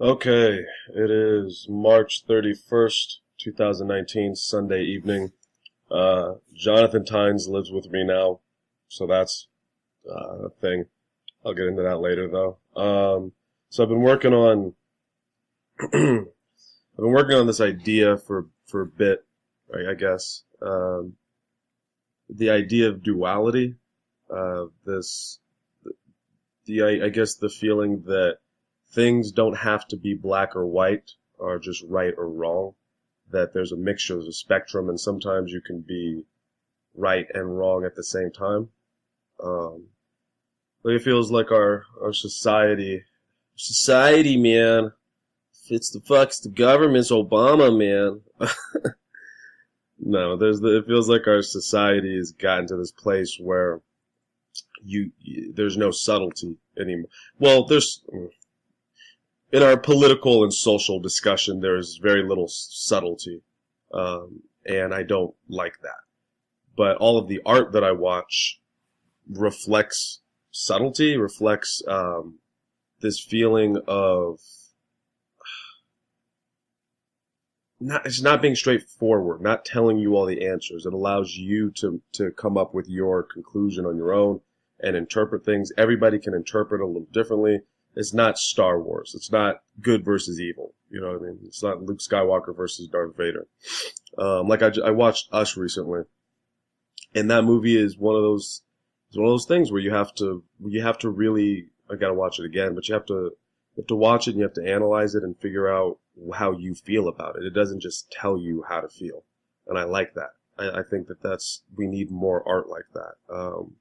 Okay, it is March 31st, 2019, Sunday evening. Jonathan Tynes lives with me now, so that's a thing. I'll get into that later, though. So I've been working on I've been working on this idea for a bit, right, I guess. The idea of duality, this I guess the feeling that things don't have to be black or white or just right or wrong, that there's a mixture, there's a spectrum, and sometimes you can be right and wrong at the same time. Um, but it feels like our society, man, fits the fucks the government's Obama, man. No, it feels like our society has gotten to this place where there's no subtlety anymore. Well, there's in our political and social discussion, there is very little subtlety, and I don't like that. But all of the art that I watch reflects subtlety, reflects this feeling of it's not being straightforward, not telling you all the answers. It allows you to come up with your conclusion on your own and interpret things. Everybody can interpret a little differently. It's not Star Wars. It's not good versus evil. You know what I mean? It's not Luke Skywalker versus Darth Vader. I watched Us recently, and that movie is one of those things where you have to really. I gotta watch it again, but you have to watch it and you have to analyze it and figure out how you feel about it. It doesn't just tell you how to feel, and I like that. I think we need more art like that. And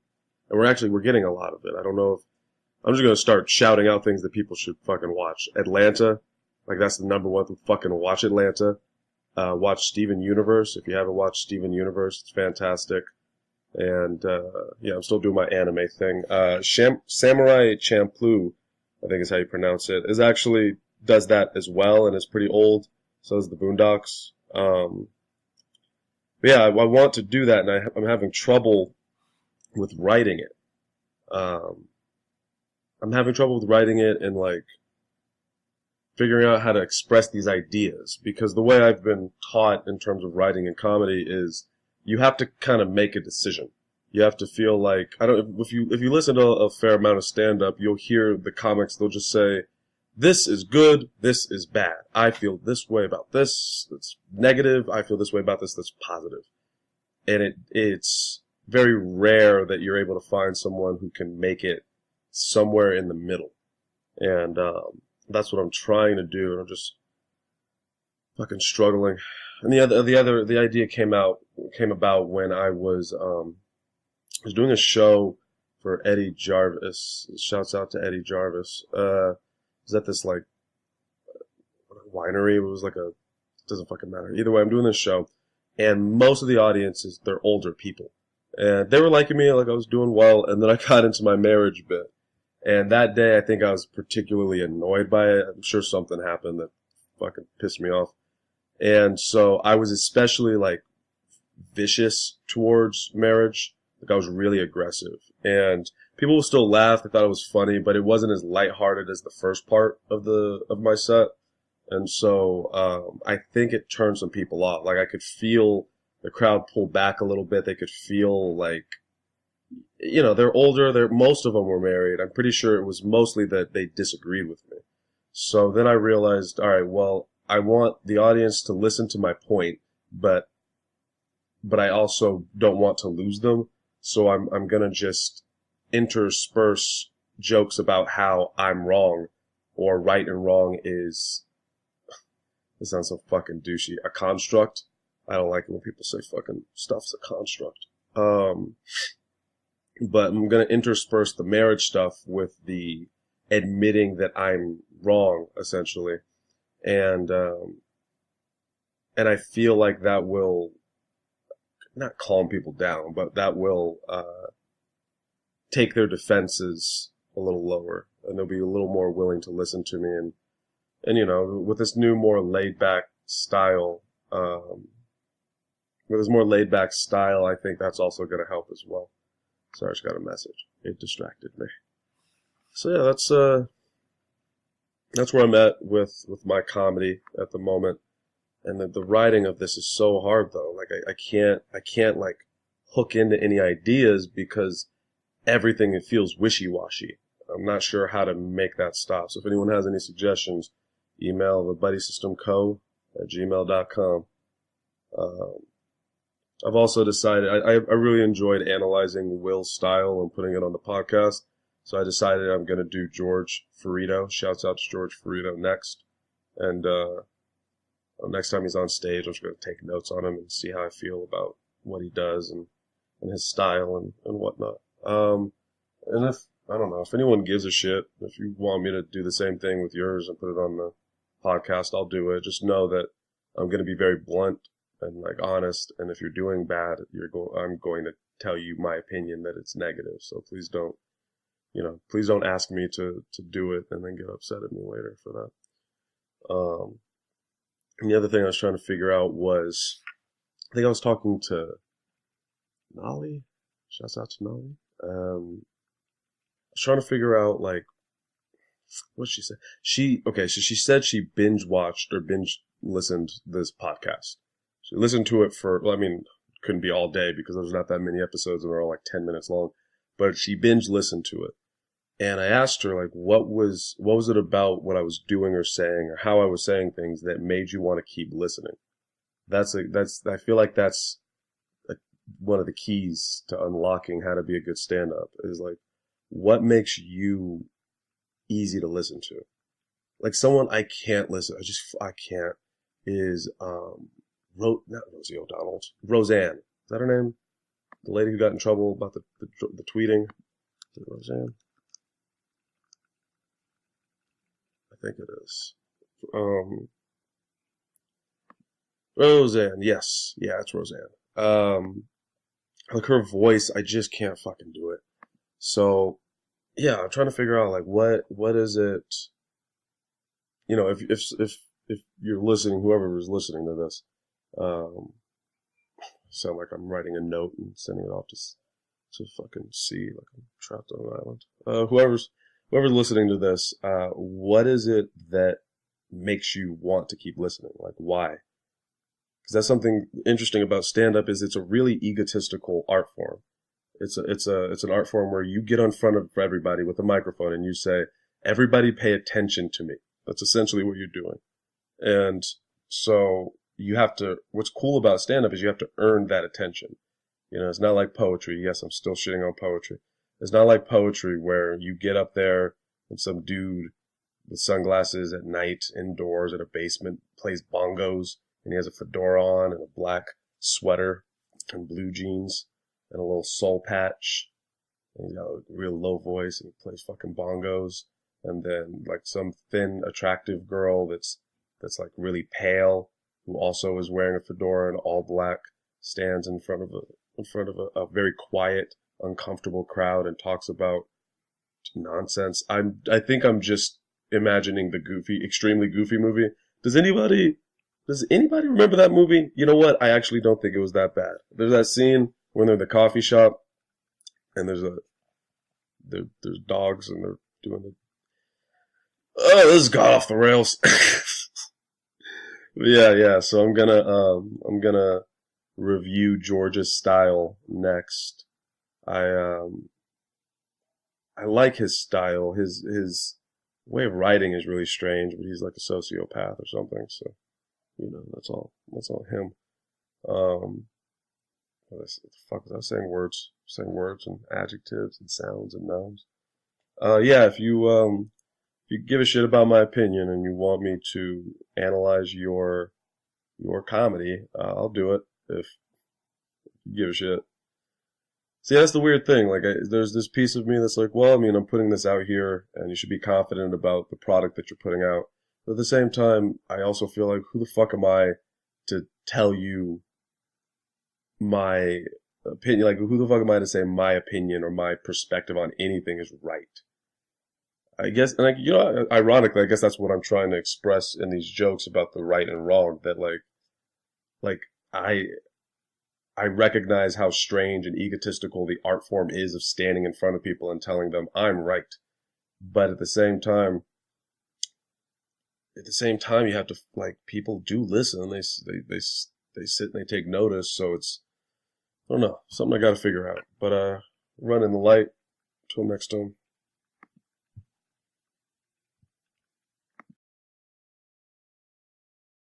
we're getting a lot of it. I don't know if I'm just gonna start shouting out things that people should fucking watch. Atlanta, like that's the number one thing. Fucking watch Atlanta. Watch Steven Universe. If you haven't watched Steven Universe, it's fantastic. And yeah, I'm still doing my anime thing. Samurai Champloo, I think is how you pronounce it, is actually does that as well and is pretty old. So is the Boondocks. But yeah, I want to do that, and I'm having trouble with writing it. I'm having trouble with writing it and like figuring out how to express these ideas, because the way I've been taught in terms of writing and comedy is you have to kind of make a decision. You have to feel like if you listen to a fair amount of stand up, you'll hear the comics, they'll just say this is good, this is bad. I feel this way about this, that's negative. I feel this way about this, that's positive. And it's very rare that you're able to find someone who can make it somewhere in the middle. And that's what I'm trying to do, and I'm just fucking struggling. And the idea came about when I was doing a show for Eddie Jarvis. Shouts out to Eddie Jarvis. It was at this like winery. It was like it doesn't fucking matter. Either way, I'm doing this show, and most of the audience they're older people, and they were liking me, like I was doing well. And then I got into my marriage bit, and that day I think I was particularly annoyed by it. I'm sure something happened that fucking pissed me off, and so I was especially like vicious towards marriage. Like I was really aggressive, and people will still laugh. They thought it was funny, but it wasn't as lighthearted as the first part of my set. And so I think it turned some people off. Like I could feel the crowd pull back a little bit. They could feel like, they're older. Most of them were married. I'm pretty sure it was mostly that they disagreed with me. So then I realized, all right, well, I want the audience to listen to my point, but I also don't want to lose them. So I'm gonna just intersperse jokes about how I'm wrong, or right and wrong is, this sounds so fucking douchey, a construct. I don't like it when people say fucking stuff's a construct. But I'm gonna intersperse the marriage stuff with the admitting that I'm wrong, essentially. And I feel like that will not calm people down, but that will take their defenses a little lower, and they'll be a little more willing to listen to me. And with this new, more laid back style, I think that's also going to help as well. Sorry, I just got a message. It distracted me. So yeah, that's where I'm at with my comedy at the moment. And the writing of this is so hard though. Like I can't like hook into any ideas because everything it feels wishy-washy. I'm not sure how to make that stop. So if anyone has any suggestions, email thebuddysystemco@gmail.com. Um, I've also decided I really enjoyed analyzing Will's style and putting it on the podcast. So I decided I'm going to do George Ferrito. Shouts out to George Ferrito next. And next time he's on stage, I'm just going to take notes on him and see how I feel about what he does and his style and whatnot. And if, I don't know, if anyone gives a shit, if you want me to do the same thing with yours and put it on the podcast, I'll do it. Just know that I'm going to be very blunt and like honest. And if you're doing bad, I'm going to tell you my opinion that it's negative. So please don't, please don't ask me to do it and then get upset at me later for that. And the other thing I was trying to figure out was, I think I was talking to Nolly. Shouts out to Nolly. I was trying to figure out like what she said. So she said she binge watched or binge listened this podcast. She listened to it for, well, I mean, couldn't be all day because there's not that many episodes and they're all like 10 minutes long, but she binge listened to it. And I asked her like, what was it about what I was doing or saying or how I was saying things that made you want to keep listening? I feel like that's one of the keys to unlocking how to be a good stand-up is like, what makes you easy to listen to? Like someone I can't listen, I can't, is, not Rosie O'Donnell, Roseanne. Is that her name? The lady who got in trouble about the tweeting? Is it Roseanne? I think it is. Roseanne, yes. Yeah, it's Roseanne. Like her voice, I just can't fucking do it. So, yeah, I'm trying to figure out like what is it? If you're listening, whoever is listening to this, sound like I'm writing a note and sending it off to fucking sea, like I'm trapped on an island. Whoever's listening to this, what is it that makes you want to keep listening? Like why? Because that's something interesting about stand-up is it's a really egotistical art form. It's an art form where you get in front of everybody with a microphone and you say, everybody pay attention to me. That's essentially what you're doing. And so what's cool about stand-up is you have to earn that attention. It's not like poetry. Yes, I'm still shitting on poetry. It's not like poetry where you get up there and some dude with sunglasses at night indoors at a basement plays bongos and he has a fedora on and a black sweater and blue jeans and a little soul patch, and he's got a real low voice, and he plays fucking bongos, and then like some thin, attractive girl that's like really pale, who also is wearing a fedora and all black, stands in front of a very quiet, uncomfortable crowd and talks about nonsense. I think I'm just imagining the extremely goofy movie. Does anybody remember that movie? You know what? I actually don't think it was that bad. There's that scene when they're in the coffee shop and there's dogs and they're doing this has got off the rails. Yeah. So I'm gonna review George's style next. I like his style. His way of writing is really strange, but he's like a sociopath or something. So, that's all him. What the fuck was I saying? Words and adjectives and sounds and nouns. Yeah, if you give a shit about my opinion and you want me to analyze your comedy, I'll do it if you give a shit. See, that's the weird thing. Like, there's this piece of me that's like, well, I mean, I'm putting this out here, and you should be confident about the product that you're putting out. But at the same time, I also feel like, who the fuck am I to tell you my opinion? Like, who the fuck am I to say my opinion or my perspective on anything is right? I guess, and ironically, I guess that's what I'm trying to express in these jokes about the right and wrong. That like I recognize how strange and egotistical the art form is of standing in front of people and telling them I'm right. But at the same time, at the same time, you have to like people do listen. They sit and they take notice. So it's I don't know something I got to figure out. But running the light till next time.